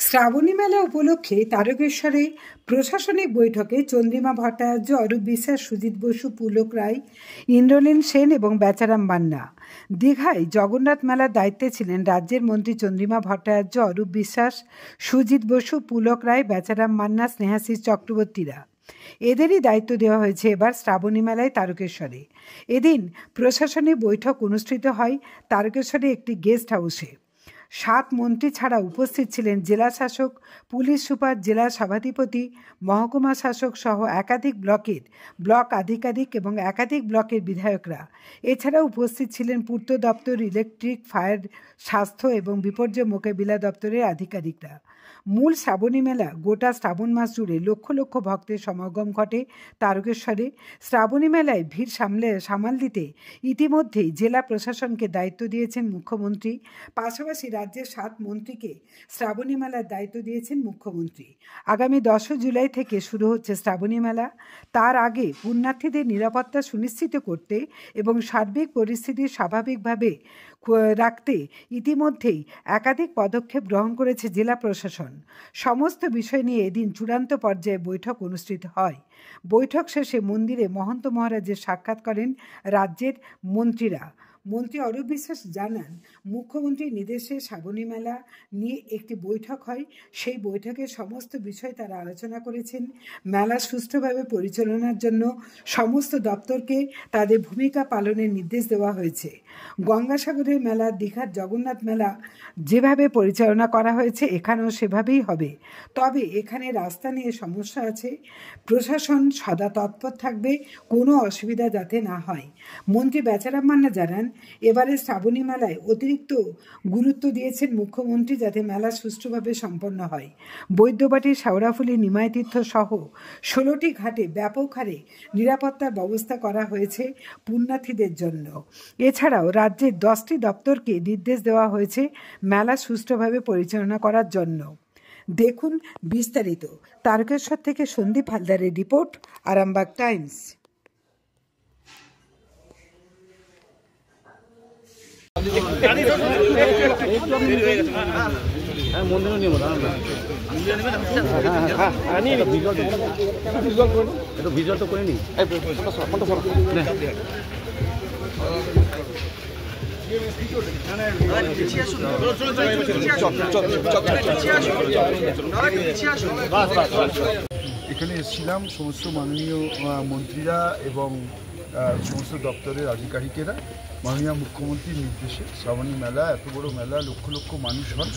শ্রাবণী মেলা উপলক্ষে তারকেশ্বরে প্রশাসনিক বৈঠকে চন্দ্রিমা ভট্টাচার্য, অরূপ বিশ্বাস, সুজিত বসু, পুলক রায়, ইন্দ্রনীল সেন এবং বেচারাম মান্না। দীঘায় জগন্নাথ মেলার দায়িত্বে ছিলেন রাজ্যের মন্ত্রী চন্দ্রিমা ভট্টাচার্য, অরূপ বিশ্বাস, সুজিত বসু, পুলক রায়, বেচারাম মান্না, স্নেহাশিস চক্রবর্তীরা। এদেরই দায়িত্ব দেওয়া হয়েছে এবার শ্রাবণী মেলায় তারকেশ্বরে। এদিন প্রশাসনিক বৈঠক অনুষ্ঠিত হয় তারকেশ্বরে একটি গেস্ট হাউসে। 7 মন্ত্রী ছাড়া উপস্থিত ছিলেন জেলা শাসক, পুলিশ সুপার, জেলা সভাধিপতি, মহকুমা শাসক সহ একাধিক ব্লকের ব্লক আধিকারিক এবং একাধিক ব্লকের বিধায়করা। এছাড়া উপস্থিত ছিলেন পূর্ত দপ্তর, ইলেকট্রিক, ফায়ার, স্বাস্থ্য এবং বিপর্যয় মোকাবিলা দপ্তরের আধিকারিকরা। মূল শ্রাবণী মেলা গোটা শ্রাবণ মাস জুড়ে লক্ষ লক্ষ ভক্তের সমাগম ঘটে তারকেশ্বরে। শ্রাবণী মেলায় ভিড় সামাল দিতে ইতিমধ্যেই জেলা প্রশাসনকে দায়িত্ব দিয়েছেন মুখ্যমন্ত্রী। পাশাপাশি রাজ্যের 7 মন্ত্রীকে শ্রাবণী মেলার দায়িত্ব দিয়েছেন মুখ্যমন্ত্রী। আগামী 10 জুলাই থেকে শুরু হচ্ছে শ্রাবণী মেলা। তার আগে পুণ্যার্থীদের নিরাপত্তা সুনিশ্চিত করতে এবং সার্বিক পরিস্থিতি স্বাভাবিকভাবে রাখতে ইতিমধ্যেই একাধিক পদক্ষেপ গ্রহণ করেছে জেলা প্রশাসন। সমস্ত বিষয় নিয়ে এদিন চূড়ান্ত পর্যায়ে বৈঠক অনুষ্ঠিত হয়। বৈঠক শেষে মন্দিরে মহন্ত মহারাজের সাক্ষাৎ করেন রাজ্যের মন্ত্রীরা। মন্ত্রী অরূপ বিশ্বাস জানান, মুখ্যমন্ত্রীর নির্দেশে শ্রাবণী মেলা নিয়ে একটি বৈঠক হয়। সেই বৈঠকে সমস্ত বিষয় তারা আলোচনা করেছেন। মেলা সুষ্ঠুভাবে পরিচালনার জন্য সমস্ত দপ্তরকে তাদের ভূমিকা পালনের নির্দেশ দেওয়া হয়েছে। গঙ্গাসাগরের মেলা, দীঘার জগন্নাথ মেলা যেভাবে পরিচালনা করা হয়েছে এখানেও সেভাবেই হবে। তবে এখানে রাস্তা নিয়ে সমস্যা আছে। প্রশাসন সদা তৎপর থাকবে, কোনো অসুবিধা যাতে না হয়। মন্ত্রী বেচারাম মান্না জানান, এবারে শ্রাবণী মেলায় অতিরিক্ত গুরুত্ব দিয়েছেন মুখ্যমন্ত্রী যাতে মেলা সুষ্ঠুভাবে সম্পন্ন হয়। বৈদ্যবাটি, শেওড়াফুলি, নিমাইতীর্থ সহ 16টি ঘাটে ব্যাপক হারে নিরাপত্তার ব্যবস্থা করা হয়েছে পুণ্যার্থীদের জন্য। এছাড়াও রাজ্যের 10টি দপ্তরকে নির্দেশ দেওয়া হয়েছে মেলা সুষ্ঠুভাবে পরিচালনা করার জন্য। দেখুন বিস্তারিত। তারকেশ্বর থেকে সন্দীপ হালদারের রিপোর্ট, আরামবাগ টাইমস। এখানে এসেছিলাম সমস্ত মাননীয় মন্ত্রীরা এবং সমস্ত দপ্তরের আধিকারিকেরা। মাননীয় মুখ্যমন্ত্রীর নির্দেশে শ্রাবণী মেলা, এত বড় মেলা, লক্ষ লক্ষ মানুষ হন।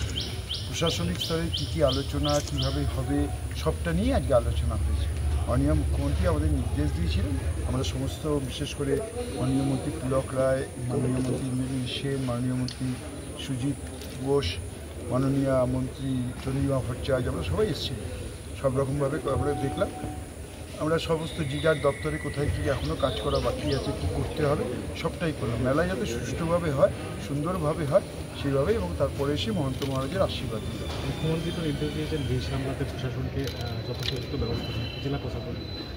প্রশাসনিক স্তরে কী আলোচনা, কীভাবে হবে, সবটা নিয়ে আজকে আলোচনা হয়েছে। মাননীয় মুখ্যমন্ত্রী আমাদের নির্দেশ দিয়েছিলেন, আমরা সমস্ত, বিশেষ করে মাননীয় মন্ত্রী পুলক রায়, মাননীয় মন্ত্রী ইন্দ্রনীল সেন, মাননীয় মন্ত্রী সুজিত বোস, মাননীয় মন্ত্রী চন্দ্রিমা ভট্টাচার্য, আমরা সবাই এসেছি। সব রকমভাবে আমরা দেখলাম, আমরা সমস্ত যার দপ্তরে কোথায় কী এখনও কাজ করা বাকি আছে, কী করতে হবে, সবটাই করলাম। মেলা যাতে সুষ্ঠুভাবে হয়, সুন্দরভাবে হয় সেইভাবে, এবং তারপরে এসে মহন্ত মহারাজের আশীর্বাদ দিল। মুখ্যমন্ত্রী তো নির্দেশ দিয়েছেন ভিড় সামলাতে প্রশাসনকে যথোপযুক্ত ব্যবস্থা নেয়, জেলা প্রশাসন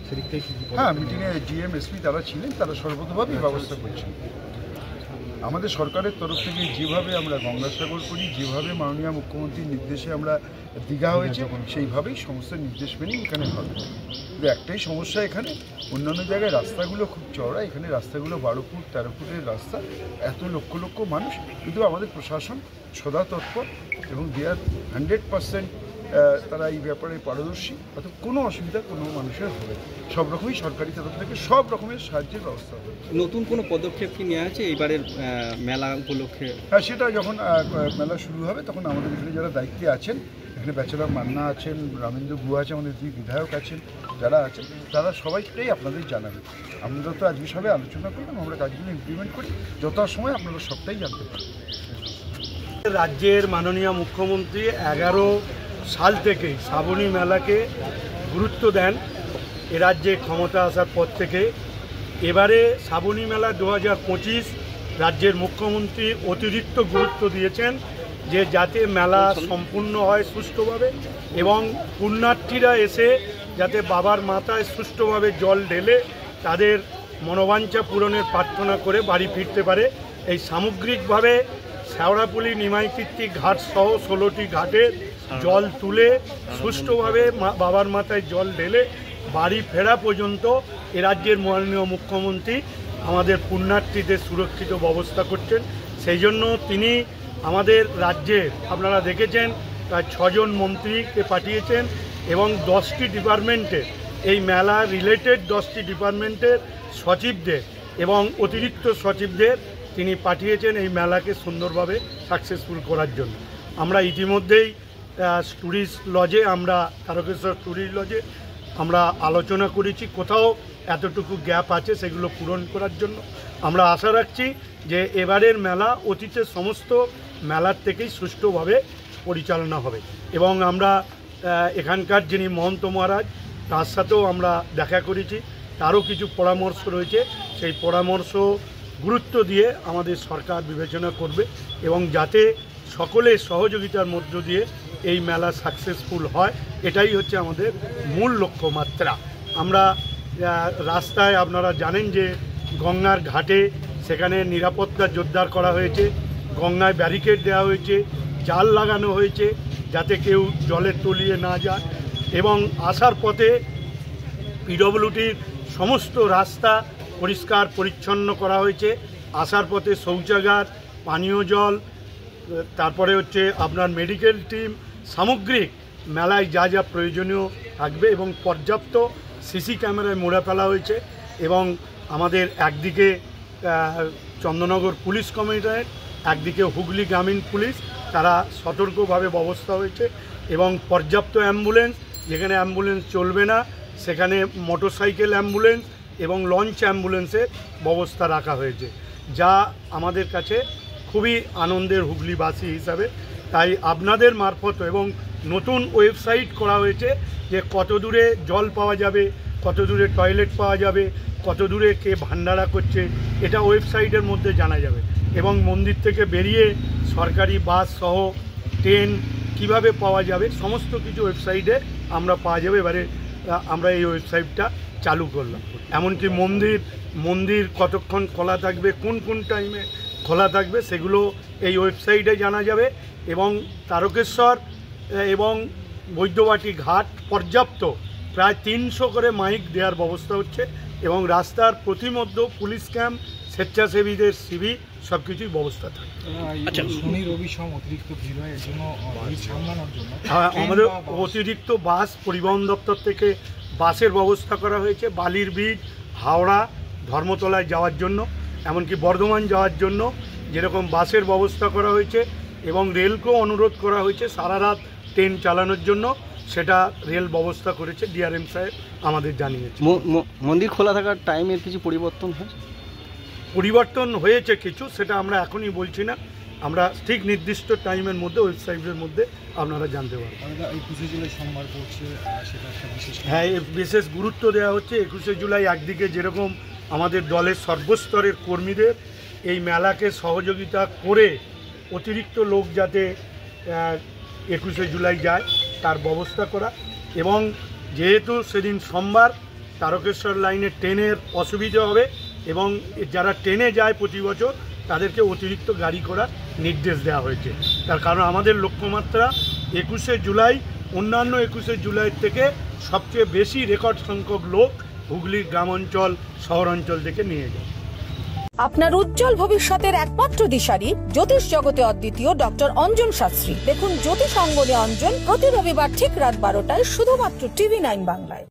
সেদিক থেকে কী? হ্যাঁ, মিটিংয়ে জিএম, এসপি তারা ছিলেন, তারা সর্বতভাবেই ব্যবস্থা করছেন। আমাদের সরকারের তরফ থেকে যেভাবে আমরা গঙ্গাসাগর করি, যেভাবে মাননীয় মুখ্যমন্ত্রীর নির্দেশে আমরা দীঘা হয়েছে, সেইভাবেই সমস্ত নির্দেশ মেনে এখানে হবে। কিন্তু একটাই সমস্যা, এখানে অন্যান্য জায়গায় রাস্তাগুলো খুব চওড়া, এখানে রাস্তাগুলো 12 ফুট 13 ফুটের রাস্তা, এত লক্ষ লক্ষ মানুষ। কিন্তু আমাদের প্রশাসন সদা তৎপর এবং দে আর 100% তারা এই ব্যাপারে পারদর্শী, অর্থাৎ কোনো অসুবিধা কোনো মানুষের হবে না। সব রকমই সরকারি তরফ থেকে সব রকমের সাহায্যের ব্যবস্থা হবে। নতুন কোনো পদক্ষেপ কি নেওয়া আছে এইবারের মেলা উপলক্ষে? হ্যাঁ, সেটা যখন মেলা শুরু হবে তখন আমাদের এখানে যারা দায়িত্বে আছেন, এখানে বেচারাম মান্না আছেন, রামেন্দ্র গুহা আছে, আমাদের 2 বিধায়ক আছেন, যারা আছেন তারা সবাইটাই আপনাদের জানাবেন। আমরা তো আজকে সবাই আলোচনা করলাম, আমরা কাজগুলো ইমপ্লিমেন্ট করি, যথাসময় আপনারা সবটাই জানতে পারবেন। রাজ্যের মাননীয় মুখ্যমন্ত্রী 11 সাল থেকে শ্রাবণী মেলাকে গুরুত্ব দেন। এ রাজ্যে ক্ষমতা আসার পর থেকে এবারে শ্রাবণী মেলা 2025 রাজ্যের মুখ্যমন্ত্রী অতিরিক্ত গুরুত্ব দিয়েছেন যে যাতে মেলা সম্পূর্ণ হয় সুষ্ঠুভাবে এবং পুণ্যার্থীরা এসে যাতে বাবার মাথায় সুষ্ঠুভাবে জল ঢেলে তাদের মনোবাঞ্ছা পূরণের প্রার্থনা করে বাড়ি ফিরতে পারে। এই সামগ্রিকভাবে শেওড়াপুলি নিমাইকীর্তি ঘাট সহ 16টি ঘাটের জল তুলে সুষ্ঠুভাবে বাবার মাথায় জল ঢেলে বাড়ি ফেরা পর্যন্ত এ রাজ্যের মাননীয় মুখ্যমন্ত্রী আমাদের পুণ্যার্থীদের সুরক্ষিত ব্যবস্থা করছেন। সেই জন্য তিনি আমাদের রাজ্যে আপনারা দেখেছেন প্রায় 6 জন মন্ত্রীকে পাঠিয়েছেন এবং 10টি ডিপার্টমেন্টের এই মেলা রিলেটেড 10টি ডিপার্টমেন্টের সচিবদের এবং অতিরিক্ত সচিবদের তিনি পাঠিয়েছেন এই মেলাকে সুন্দরভাবে সাকসেসফুল করার জন্য। আমরা ইতিমধ্যেই ট্যুরিস্ট লজে তারকেশ্বর ট্যুরিস্ট লজে আমরা আলোচনা করেছি, কোথাও এতটুকু গ্যাপ আছে সেগুলো পূরণ করার জন্য। আমরা আশা রাখছি যে এবারের মেলা অতীতের সমস্ত মেলার থেকেই সুষ্ঠুভাবে পরিচালনা হবে এবং আমরা এখানকার যিনি মহন্ত মহারাজ তার সাথেও আমরা দেখা করেছি, তারও কিছু পরামর্শ রয়েছে, সেই পরামর্শ গুরুত্ব দিয়ে আমাদের সরকার বিবেচনা করবে এবং যাতে সকলের সহযোগিতার মধ্য দিয়ে এই মেলা সাকসেসফুল হয়, এটাই হচ্ছে আমাদের মূল লক্ষ্যমাত্রা। আমরা রাস্তায় আপনারা জানেন যে গঙ্গার ঘাটে সেখানে নিরাপত্তা জোরদার করা হয়েছে, গঙ্গায় ব্যারিকেড দেওয়া হয়েছে, জাল লাগানো হয়েছে যাতে কেউ জলে তলিয়ে না যায় এবং আসার পথে পিডব্লিউডির সমস্ত রাস্তা পরিষ্কার পরিচ্ছন্ন করা হয়েছে। আসার পথে শৌচাগার, পানীয় জল, তারপরে হচ্ছে আপনার মেডিকেল টিম, সামগ্রিক মেলায় যা যা প্রয়োজনীয় থাকবে এবং পর্যাপ্ত সিসি ক্যামেরায় মোড়া ফেলা হয়েছে এবং আমাদের একদিকে চন্দননগর পুলিশ কমিশনারেট, একদিকে হুগলি গ্রামীণ পুলিশ, তারা সতর্কভাবে ব্যবস্থা হয়েছে এবং পর্যাপ্ত অ্যাম্বুলেন্স, যেখানে অ্যাম্বুলেন্স চলবে না সেখানে মোটরসাইকেল অ্যাম্বুলেন্স এবং লঞ্চ অ্যাম্বুলেন্সের ব্যবস্থা রাখা হয়েছে, যা আমাদের কাছে খুবই আনন্দের হুগলিবাসী হিসাবে। তাই আপনাদের মারফত এবং নতুন ওয়েবসাইট করা হয়েছে যে কত দূরে জল পাওয়া যাবে, কত দূরে টয়লেট পাওয়া যাবে, কত দূরে কে ভান্ডারা করছে, এটা ওয়েবসাইটের মধ্যে জানা যাবে এবং মন্দির থেকে বেরিয়ে সরকারি বাস সহ ট্রেন কিভাবে পাওয়া যাবে সমস্ত কিছু ওয়েবসাইটে আমরা পাওয়া যাবে। এবারে আমরা এই ওয়েবসাইটটা চালু করলাম, এমনকি মন্দির কতক্ষণ খোলা থাকবে, কোন কোন টাইমে খোলা থাকবে সেগুলো এই ওয়েবসাইটে জানা যাবে এবং তারকেশ্বর এবং বৈদ্যবাটি ঘাট পর্যাপ্ত প্রায় 300 করে মাইক দেওয়ার ব্যবস্থা হচ্ছে এবং রাস্তার প্রতিমধ্য পুলিশ ক্যাম্প, স্বেচ্ছাসেবীদের শিবির সব কিছুই ব্যবস্থা থাকে। আমাদের অতিরিক্ত বাস পরিবহন দপ্তর থেকে বাসের ব্যবস্থা করা হয়েছে, বালির ব্রিজ, হাওড়া, ধর্মতলায় যাওয়ার জন্য, এমনকি বর্ধমান যাওয়ার জন্য যেরকম বাসের ব্যবস্থা করা হয়েছে এবং রেলকেও অনুরোধ করা হয়েছে সারা রাত ট্রেন চালানোর জন্য, সেটা রেল ব্যবস্থা করেছে ডিআরএম সাহেব আমাদের জানিয়েছে। মন্দির খোলা থাকার টাইমের কিছু পরিবর্তন হয়েছে কিছু, সেটা আমরা এখনই বলছি না, আমরা ঠিক নির্দিষ্ট টাইমের মধ্যে ওয়েবসাইটের মধ্যে আপনারা জানতে পারবেন। 21শে জুলাই সোমবার পড়ছে, হ্যাঁ, বিশেষ গুরুত্ব দেওয়া হচ্ছে। 21শে জুলাই একদিকে যেরকম আমাদের দলের সর্বস্তরের কর্মীদের এই মেলাকে সহযোগিতা করে অতিরিক্ত লোক যাতে 21শে জুলাই যায় তার ব্যবস্থা করা এবং যেহেতু সেদিন সোমবার তারকেশ্বর লাইনে ট্রেনের অসুবিধা হবে এবং যারা ট্রেনে যায় প্রতি বছর তাদেরকে অতিরিক্ত গাড়ি করার নির্দেশ দেওয়া হয়েছে। তার কারণ আমাদের লক্ষ্যমাত্রা 21শে জুলাই অন্যান্য 21শে জুলাইয়ের থেকে সবচেয়ে বেশি রেকর্ড সংখ্যক লোক হুগলির গ্রামাঞ্চল শহরাঞ্চল থেকে নিয়ে যায়। আপনার উজ্জ্বল ভবিষ্যতের একমাত্র দিশারি জ্যোতিষ জগতে অদ্বিতীয় ডক্টর অঞ্জন শাস্ত্রী। দেখুন জ্যোতিষ অঙ্গনে অঞ্জন প্রতি রবিবার ঠিক রাত 12টায় শুধুমাত্র TV9 বাংলায়।